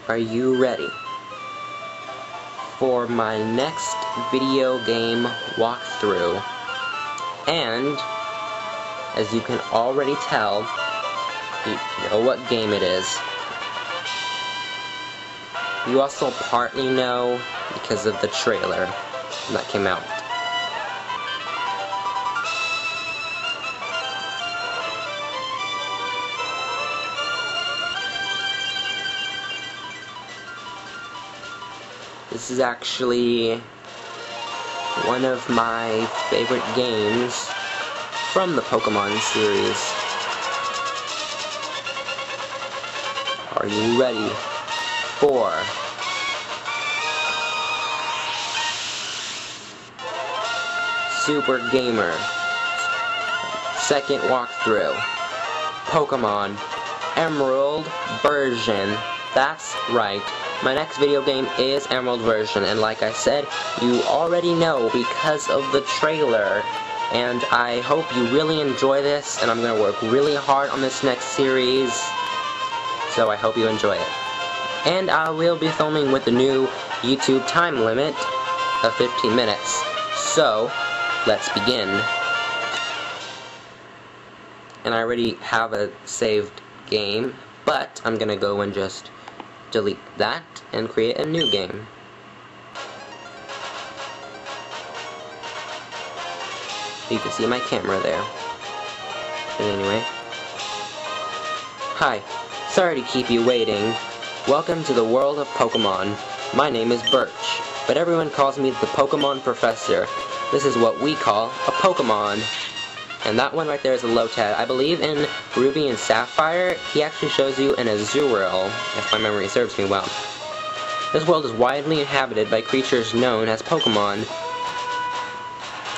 Are you ready for my next video game walkthrough? And, as you can already tell, you know what game it is. You also partly know because of the trailer that came out. This is actually one of my favorite games from the Pokemon series. Are you ready for Super Gamer second walkthrough? Pokemon Emerald version. That's right. My next video game is Emerald version, and like I said, you already know because of the trailer. And I hope you really enjoy this, and I'm going to work really hard on this next series, so I hope you enjoy it. And I will be filming with the new YouTube time limit of 15 minutes. So, let's begin. And I already have a saved game, but I'm going to go and just delete that and create a new game. You can see my camera there. But anyway. Hi, sorry to keep you waiting. Welcome to the world of Pokemon. My name is Birch, but everyone calls me the Pokemon Professor. This is what we call a Pokemon. And that one right there is a Lotad. I believe in Ruby and Sapphire, he actually shows you an Azurill, if my memory serves me well. This world is widely inhabited by creatures known as Pokemon.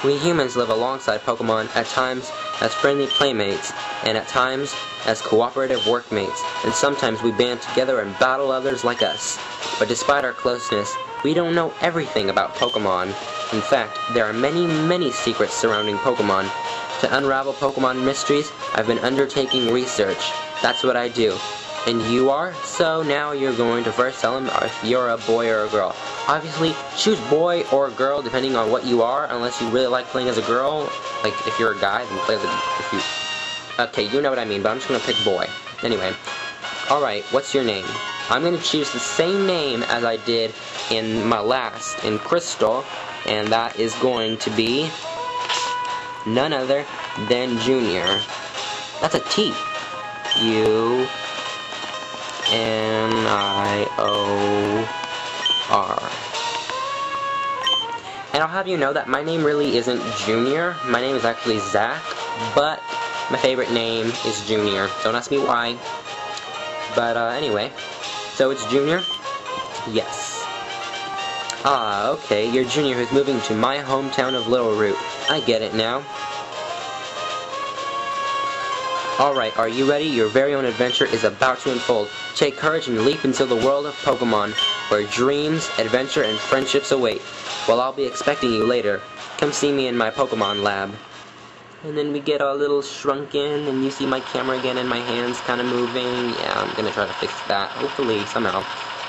We humans live alongside Pokemon, at times as friendly playmates, and at times as cooperative workmates, and sometimes we band together and battle others like us. But despite our closeness, we don't know everything about Pokemon. In fact, there are many secrets surrounding Pokemon. To unravel Pokemon mysteries, I've been undertaking research. That's what I do. And you are? So now you're going to first tell them if you're a boy or a girl. Obviously, choose boy or girl depending on what you are, unless you really like playing as a girl. Like, if you're a guy, then play as a... Okay, you know what I mean, but I'm just gonna pick boy. Anyway. Alright, what's your name? I'm gonna choose the same name as I did in my last, in Crystal, and that is going to be none other than Junior. That's a T. U-N-I-O-R. And I'll have you know that my name really isn't Junior. My name is actually Zach, but my favorite name is Junior. Don't ask me why. But anyway, so it's Junior? Yes. Ah, okay, you're Junior who's moving to my hometown of Little Root. I get it now. Alright, are you ready? Your very own adventure is about to unfold. Take courage and leap into the world of Pokemon, where dreams, adventure, and friendships await. Well, I'll be expecting you later. Come see me in my Pokemon lab. And then we get all little shrunken, and you see my camera again and my hands kind of moving. Yeah, I'm gonna try to fix that, hopefully, somehow.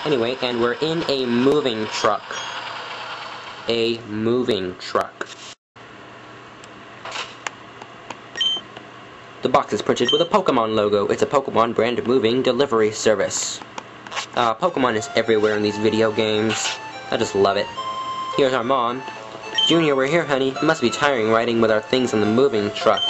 Anyway, and we're in a moving truck. A moving truck. The box is printed with a Pokemon logo. It's a Pokemon brand moving delivery service. Pokemon is everywhere in these video games. I just love it. Here's our mom. Junior, we're here, honey. It must be tiring riding with our things in the moving truck.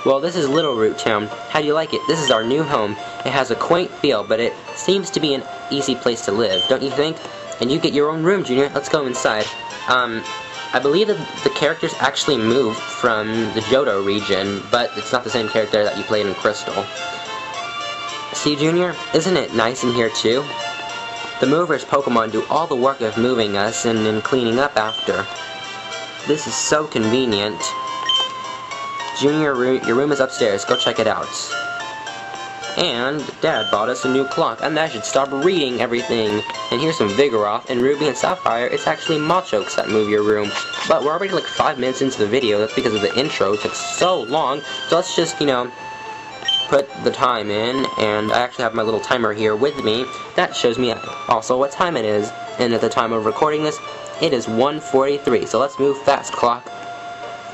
Well, this is Little Root Town. How do you like it? This is our new home. It has a quaint feel, but it seems to be an easy place to live, don't you think? And you get your own room, Junior. Let's go inside. I believe that the characters actually moved from the Johto region, but it's not the same character that you played in Crystal. See, Junior? Isn't it nice in here, too? The movers Pokemon do all the work of moving us and then cleaning up after. This is so convenient. Junior, your room is upstairs. Go check it out. And Dad bought us a new clock, and I should stop reading everything. And here's some Vigoroth, and Ruby and Sapphire. It's actually Machokes that move your room. But we're already like 5 minutes into the video. That's because of the intro. It took so long. So let's just, you know, put the time in, and I actually have my little timer here with me. That shows me also what time it is, and at the time of recording this, it is 1:43. So let's move fast, clock.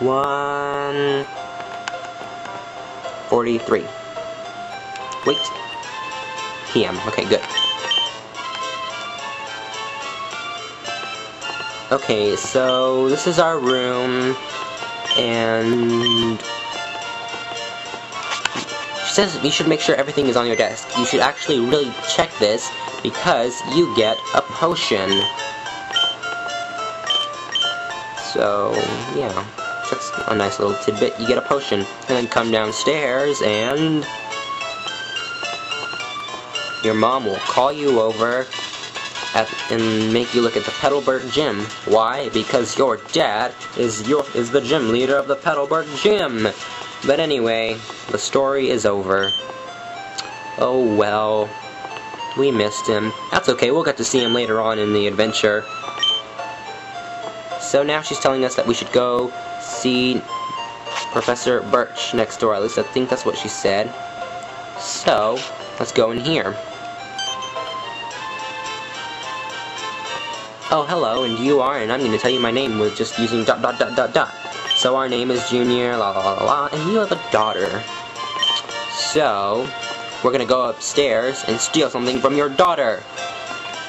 1:43. Wait. PM. Okay, good. Okay, so this is our room, and she says you should make sure everything is on your desk. You should actually really check this because you get a potion. So, yeah, that's a nice little tidbit. You get a potion, and then come downstairs, and your mom will call you over and make you look at the Petalburg Gym. Why? Because your dad is the gym leader of the Petalburg Gym. But anyway, the story is over. Oh well, we missed him. That's okay, we'll get to see him later on in the adventure. So now she's telling us that we should go see Professor Birch next door. At least I think that's what she said. So, let's go in here. Oh, hello, and you are, and I'm going to tell you my name with just using ... So our name is Junior, la la la la, and you have a daughter. So, we're going to go upstairs and steal something from your daughter.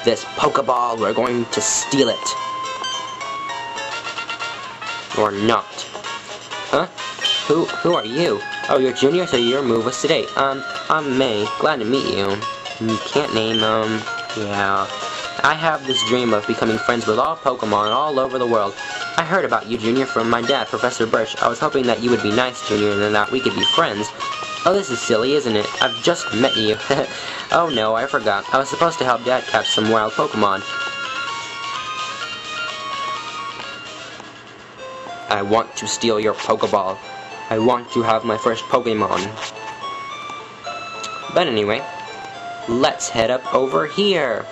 This Pokeball, we're going to steal it. Or not. Huh? Who are you? Oh, you're Junior, so your move was today. I'm May. Glad to meet you. You can't name, yeah. I have this dream of becoming friends with all Pokemon all over the world. I heard about you, Junior, from my dad, Professor Birch. I was hoping that you would be nice, Junior, and that we could be friends. Oh, this is silly, isn't it? I've just met you. Oh no, I forgot. I was supposed to help Dad catch some wild Pokemon. I want to steal your Pokeball. I want to have my first Pokemon. But anyway, let's head up over here.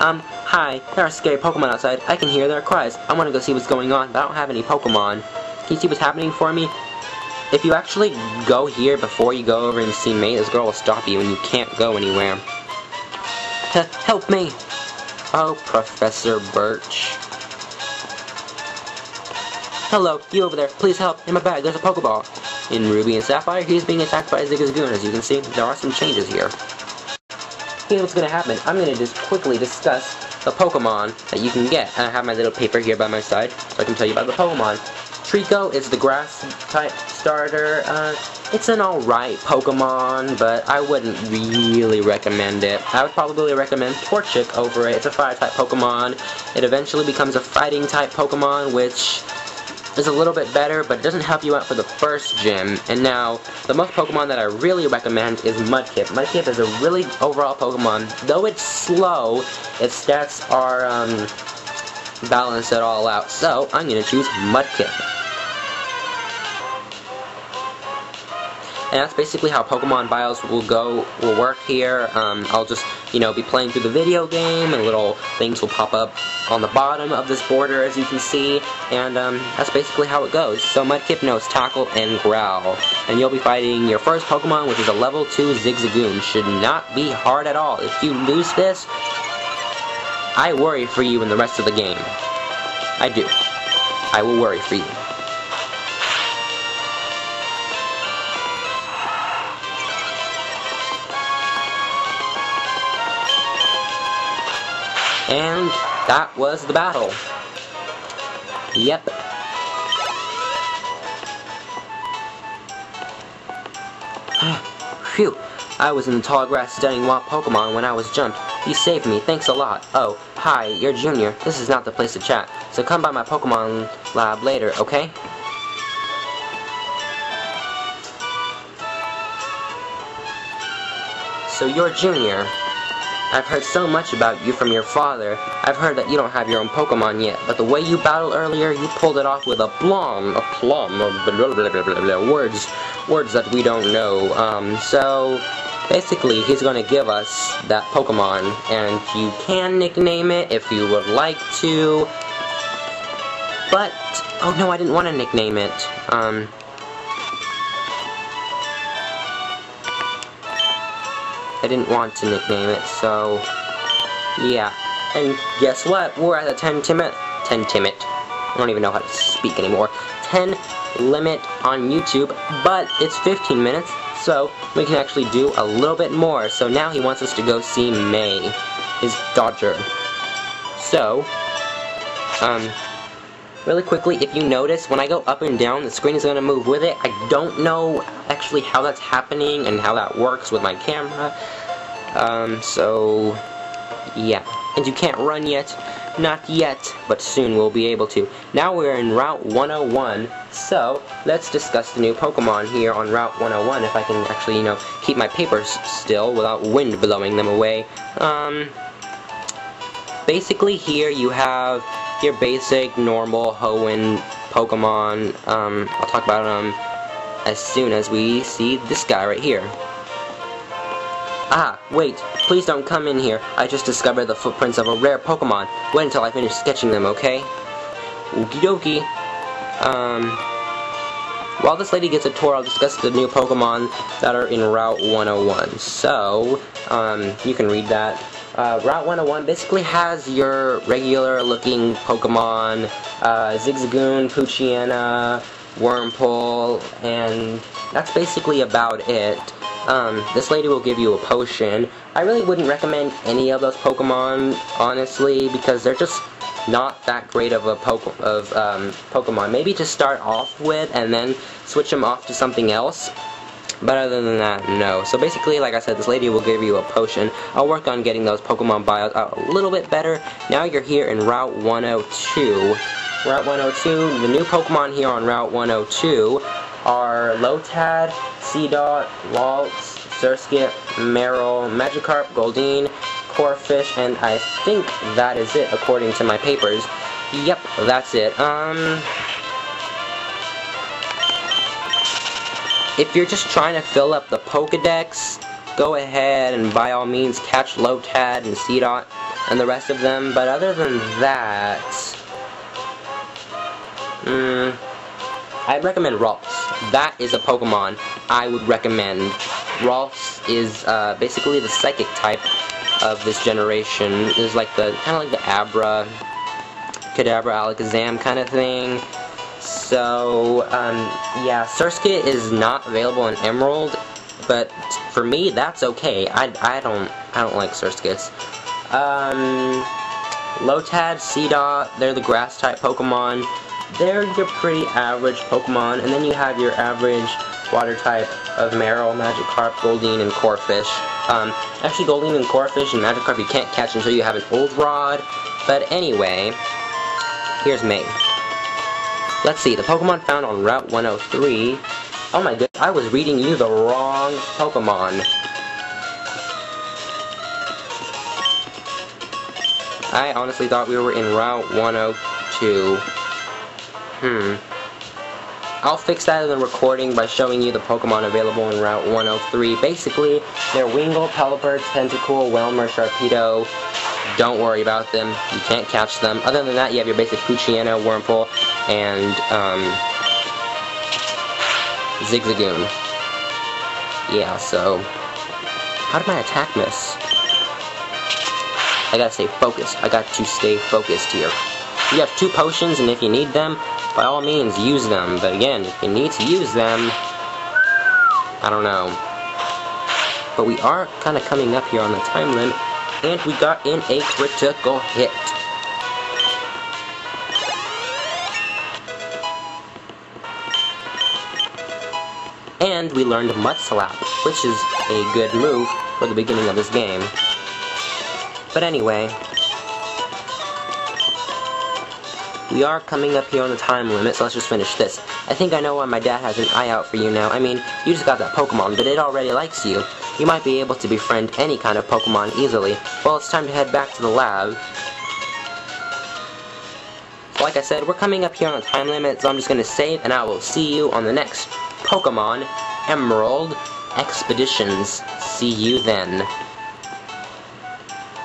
Hi, there are scary Pokemon outside. I can hear their cries. I want to go see what's going on, but I don't have any Pokemon. Can you see what's happening for me? If you actually go here before you go over and see May, this girl will stop you and you can't go anywhere. Help me! Oh, Professor Birch. Hello, you over there. Please help. In my bag, there's a Pokeball. In Ruby and Sapphire, he's being attacked by a Zigzagoon. As you can see, there are some changes here. Here's what's going to happen. I'm going to just quickly discuss the Pokemon that you can get. And I have my little paper here by my side, so I can tell you about the Pokemon. Trico is the grass-type starter. It's an alright Pokemon, but I wouldn't really recommend it. I would probably recommend Torchic over it. It's a fire-type Pokemon. It eventually becomes a fighting-type Pokemon, which is a little bit better, but it doesn't help you out for the first gym. And now, the most Pokemon that I really recommend is Mudkip. Mudkip is a really overall Pokemon. Though it's slow, its stats are, balance it all out. So, I'm going to choose Mudkip. And that's basically how Pokemon Bios will work here. I'll just, be playing through the video game, and little things will pop up on the bottom of this border, as you can see, and that's basically how it goes. So Mudkip knows Tackle and Growl, and you'll be fighting your first Pokemon, which is a level 2 Zigzagoon. Should not be hard at all. If you lose this, I worry for you in the rest of the game. I do. I will worry for you. And that was the battle. Yep. Phew. I was in the tall grass studying wild Pokemon when I was jumped. You saved me. Thanks a lot. Oh, hi. You're Junior. This is not the place to chat. So come by my Pokemon lab later, okay? So you're Junior. I've heard so much about you from your father. I've heard that you don't have your own Pokemon yet, but the way you battled earlier, you pulled it off with a plum, blah, blah, blah, blah, words that we don't know. So basically, he's going to give us that Pokemon, and you can nickname it if you would like to. But, oh no, I didn't want to nickname it. I didn't want to nickname it, so yeah. And guess what? We're at the 10 limit. I don't even know how to speak anymore. 10 limit on YouTube, but it's 15 minutes, so we can actually do a little bit more. So now he wants us to go see May, his daughter. So, really quickly, if you notice, when I go up and down, the screen is going to move with it. I don't know actually how that's happening and how that works with my camera. So, yeah. And you can't run yet. Not yet, but soon we'll be able to. Now we're in Route 101, so let's discuss the new Pokemon here on Route 101, if I can actually, you know, keep my papers still without wind blowing them away. Basically here you have your basic, normal Hoenn Pokemon. I'll talk about them as soon as we see this guy right here. Ah, wait, please don't come in here. I just discovered the footprints of a rare Pokemon. Wait until I finish sketching them, okay? Okie dokie. While this lady gets a tour, I'll discuss the new Pokemon that are in Route 101. So, you can read that. Route 101 basically has your regular looking Pokemon, Zigzagoon, Poochyena, Wurmple, and that's basically about it. This lady will give you a potion. I really wouldn't recommend any of those Pokemon, honestly, because they're just not that great of a Pokemon. Maybe to start off with, and then switch them off to something else. But other than that, no. So basically, like I said, this lady will give you a potion. I'll work on getting those Pokemon bios out a little bit better. Now you're here in Route 102. Route 102, the new Pokemon here on Route 102 are Lotad, Seedot, Waltz, Surskit, Marill, Magikarp, Goldeen, Corphish, and I think that is it according to my papers. Yep, that's it. If you're just trying to fill up the Pokedex, go ahead and by all means catch Lotad and Seedot and the rest of them, but other than that, I'd recommend Ralts. That is a Pokemon I would recommend. Ralts is basically the psychic type of this generation. It's like the kind of like the Abra, Kadabra, Alakazam kind of thing. So yeah, Surskit is not available in Emerald, but for me that's okay. I don't like Surskits. Lotad, Seedot, they're the grass type Pokemon. They're your pretty average Pokemon, and then you have your average water type of Marill, Magikarp, Goldeen, and Corphish. Actually, Goldeen and Corphish and Magikarp you can't catch until you have an Old Rod. But anyway, here's May. Let's see, the Pokemon found on Route 103. Oh my goodness, I was reading you the wrong Pokemon. I honestly thought we were in Route 102. I'll fix that in the recording by showing you the Pokemon available in Route 103. Basically, they're Wingull, Pelipper, Tentacool, Whelmer, Sharpedo. Don't worry about them. You can't catch them. Other than that, you have your basic Poochyena, Wurmple, and Zigzagoon. Yeah, so how did my attack miss? I gotta stay focused. I got to stay focused here. You have 2 potions, and if you need them, by all means, use them. But again, if you need to use them, I don't know. But we are kind of coming up here on the time limit, and we got in a critical hit. And we learned Mud Slap, which is a good move for the beginning of this game. But anyway, we are coming up here on the time limit, so let's just finish this. I think I know why my dad has an eye out for you now. I mean, you just got that Pokemon, but it already likes you. You might be able to befriend any kind of Pokemon easily. Well, it's time to head back to the lab. So like I said, we're coming up here on the time limit, so I'm just going to save, and I will see you on the next Pokemon Emerald Expeditions. See you then.